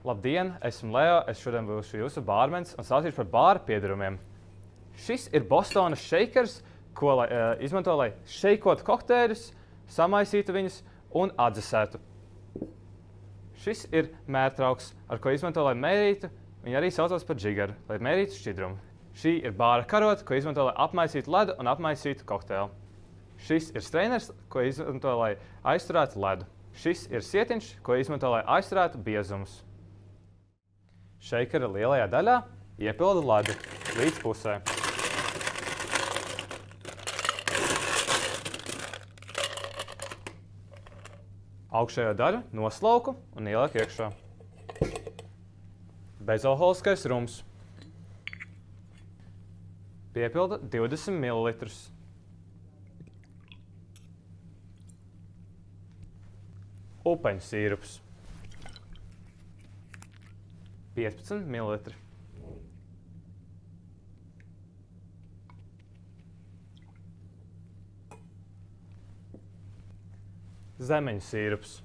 Labdien, esmu Leo, es šodien būšu jūsu bārmenis un stāstīšu par bāra piedarumiem. Šis ir Bostonas šeikers, ko izmanto, lai šeikotu kokteļus, samaisītu viņus un atdzesētu. Šis ir mērtrauks, ar ko izmanto, lai mērītu, viņi arī saucās par džigaru, lai mērītu šķidrumu. Šī ir bāra karota, ko izmanto, lai apmaisītu ledu un apmaisītu kokteili. Šis ir streiners, ko izmanto, lai aizturētu ledu. Šis ir sietiņš, ko izmanto, lai aizturētu biezumus. Šeikera lielajā daļā iepildu ledu līdz pusē. Augšējo daļu noslauku un ieliek iekšā. Bezalkoholiskais rums. Piepilda 20 ml. Upeņu sīrups. 15 ml. Zemeņu sīrups.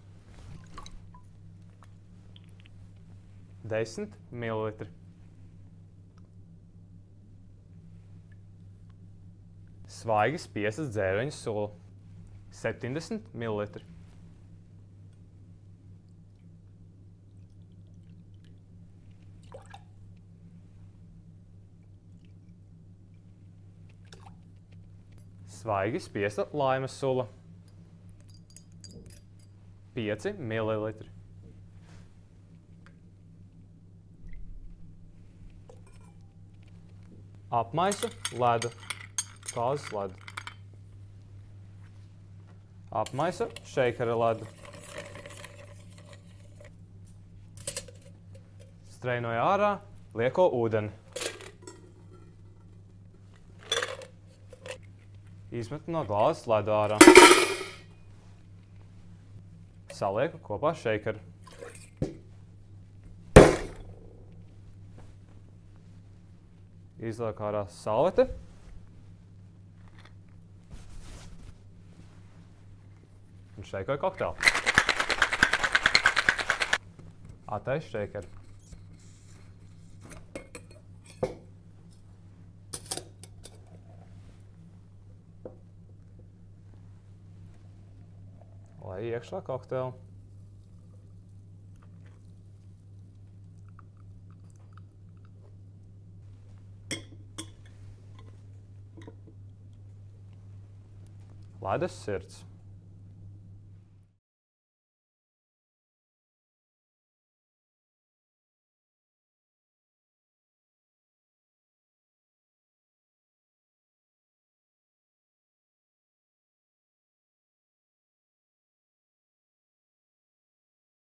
10 ml. Svaigi spiestas dzērveņu sula. 70 ml. Svaigi spiesta laimes sula. 5 ml. Apmaisu ledu. Kāzas ledu. Apmaisu šeikera ledu. Streinoju ārā lieko ūdeni. Izmetu no glāzes ledu ārā. Salieku kopā šeikeru. Izlieku ārā salveti. Un šeikoju kokteili. Attaisu šeikeru. Lai iekšā kokteili. Ledus sirds.